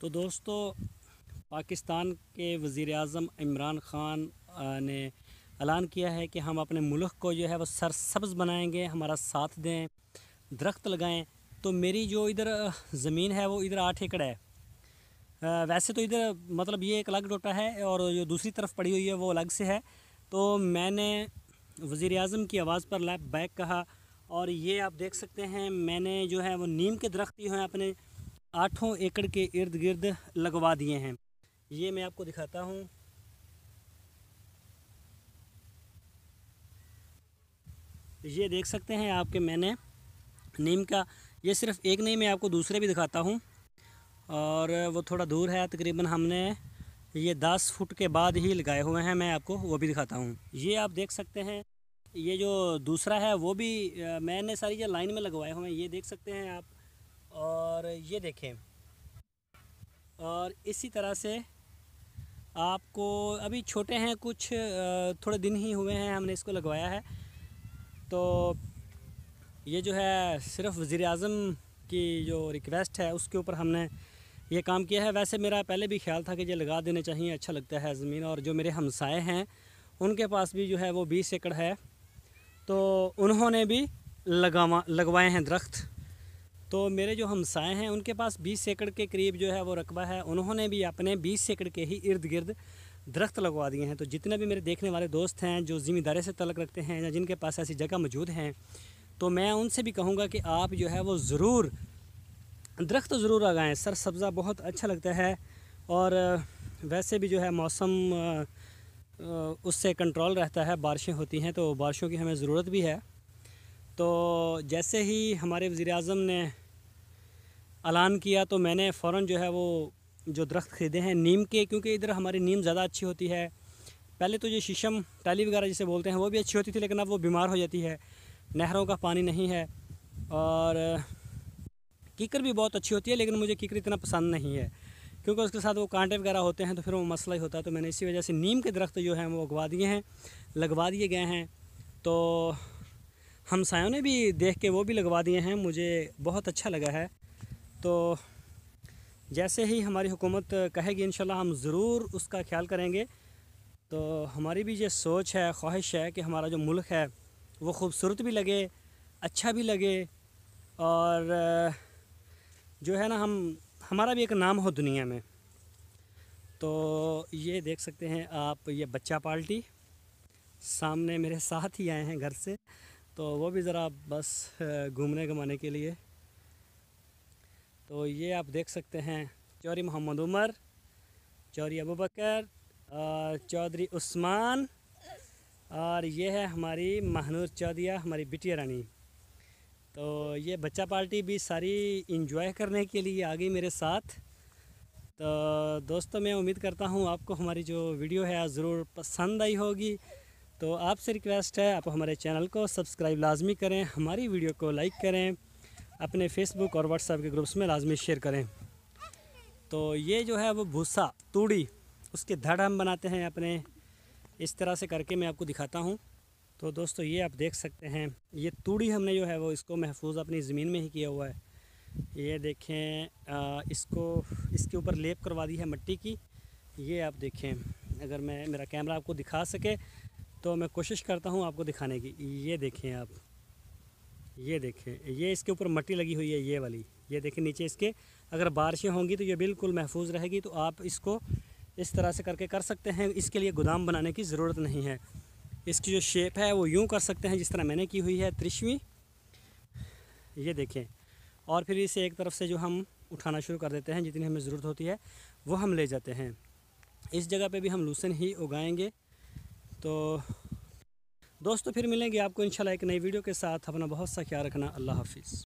तो दोस्तों, पाकिस्तान के वज़ीर-ए-आज़म इमरान ख़ान ने ऐलान किया है कि हम अपने मुल्क को जो है वो सरसब्ज़ बनाएंगे, हमारा साथ दें, दरख्त लगाएं। तो मेरी जो इधर ज़मीन है वो इधर 8 एकड़ है। वैसे तो इधर मतलब ये एक अलग टोटा है और जो दूसरी तरफ पड़ी हुई है वो अलग से है। तो मैंने वज़ीर-ए-आज़म की आवाज़ पर बैक कहा और ये आप देख सकते हैं मैंने जो है वो नीम के दरख्त जो हैं अपने 8 एकड़ के इर्द गिर्द लगवा दिए हैं। ये मैं आपको दिखाता हूँ। ये देख सकते हैं आपके मैंने नीम का, ये सिर्फ़ एक नहीं, मैं आपको दूसरे भी दिखाता हूँ। और वो थोड़ा दूर है, तकरीबन हमने ये 10 फुट के बाद ही लगाए हुए हैं। मैं आपको वो भी दिखाता हूँ। ये आप देख सकते हैं, ये जो दूसरा है वो भी मैंने सारी जो लाइन में लगवाए हुए हैं, ये देख सकते हैं आप। और ये देखें, और इसी तरह से आपको अभी छोटे हैं कुछ, थोड़े दिन ही हुए हैं हमने इसको लगवाया है। तो ये जो है सिर्फ़ वज़ीर-ए-आज़म की जो रिक्वेस्ट है उसके ऊपर हमने ये काम किया है। वैसे मेरा पहले भी ख्याल था कि ये लगा देने चाहिए, अच्छा लगता है ज़मीन। और जो मेरे हमसाए हैं उनके पास भी जो है वो 20 एकड़ है, तो उन्होंने भी लगवाए हैं दरख्त। तो मेरे जो हमसाए हैं उनके पास 20 एकड़ के करीब जो है वो रकबा है, उन्होंने भी अपने 20 एकड़ के ही इर्द गिर्द दरख्त लगवा दिए हैं। तो जितने भी मेरे देखने वाले दोस्त हैं जो ज़मींदारी से तल्लुक़ रखते हैं या जिनके पास ऐसी जगह मौजूद हैं, तो मैं उनसे भी कहूँगा कि आप जो है वो ज़रूर दरख्त ज़रूर लगाएं। सरसब्ज़ा बहुत अच्छा लगता है। और वैसे भी जो है मौसम उससे कंट्रोल रहता है, बारिशें होती हैं तो बारिशों की हमें ज़रूरत भी है। तो जैसे ही हमारे वज़ीर-ए-आज़म ने ऐलान किया तो मैंने फ़ौरन जो है वो जो दरख्त ख़रीदे हैं नीम के, क्योंकि इधर हमारी नीम ज़्यादा अच्छी होती है। पहले तो ये शीशम टाली वगैरह जिसे बोलते हैं वो भी अच्छी होती थी, लेकिन अब वो बीमार हो जाती है, नहरों का पानी नहीं है। और कीकर भी बहुत अच्छी होती है, लेकिन मुझे कीकर इतना पसंद नहीं है क्योंकि उसके साथ वो कांटे वगैरह होते हैं, तो फिर वो मसला ही होता है। तो मैंने इसी वजह से नीम के दरख्त जो हैं वो लगवा दिए गए हैं। तो हमसायों ने भी देख के वो भी लगवा दिए हैं, मुझे बहुत अच्छा लगा है। तो जैसे ही हमारी हुकूमत कहेगी इंशाल्लाह हम ज़रूर उसका ख्याल करेंगे। तो हमारी भी ये सोच है, ख्वाहिश है कि हमारा जो मुल्क है वो ख़ूबसूरत भी लगे, अच्छा भी लगे, और जो है ना हमारा भी एक नाम हो दुनिया में। तो ये देख सकते हैं आप, ये बच्चा पार्टी सामने मेरे साथ ही आए हैं घर से, तो वो भी ज़रा बस घूमने घमाने के लिए। तो ये आप देख सकते हैं चौधरी मोहम्मद उमर, चौधरी अबू बकर, चौधरी उस्मान, और ये है हमारी महानूर चौधरी, हमारी बिटिया रानी। तो ये बच्चा पार्टी भी सारी इंजॉय करने के लिए आ गई मेरे साथ। तो दोस्तों, मैं उम्मीद करता हूँ आपको हमारी जो वीडियो है ज़रूर पसंद आई होगी। तो आपसे रिक्वेस्ट है आप हमारे चैनल को सब्सक्राइब लाजमी करें, हमारी वीडियो को लाइक करें, अपने फेसबुक और व्हाट्सएप के ग्रुप्स में लाजमी शेयर करें। तो ये जो है वो भूसा तूड़ी, उसके धड़ हम बनाते हैं अपने, इस तरह से करके मैं आपको दिखाता हूँ। तो दोस्तों, ये आप देख सकते हैं, ये तूड़ी हमने जो है वो इसको महफूज अपनी ज़मीन में ही किया हुआ है। ये देखें, इसको इसके ऊपर लेप करवा दी है मिट्टी की। ये आप देखें, अगर मेरा कैमरा आपको दिखा सके तो मैं कोशिश करता हूँ आपको दिखाने की। ये देखें आप, ये देखें, ये इसके ऊपर मिट्टी लगी हुई है, ये वाली। ये देखें नीचे इसके, अगर बारिशें होंगी तो ये बिल्कुल महफूज रहेगी। तो आप इसको इस तरह से करके कर सकते हैं, इसके लिए गोदाम बनाने की ज़रूरत नहीं है। इसकी जो शेप है वो यूँ कर सकते हैं जिस तरह मैंने की हुई है, त्रिशवी। ये देखें, और फिर इसे एक तरफ से जो हम उठाना शुरू कर देते हैं, जितनी हमें ज़रूरत होती है वो हम ले जाते हैं। इस जगह पे भी हम लहसुन ही उगाएंगे। तो दोस्तों, फिर मिलेंगे आपको इंशाल्लाह एक नई वीडियो के साथ। अपना बहुत सा ख्याल रखना। अल्लाह हाफिज़।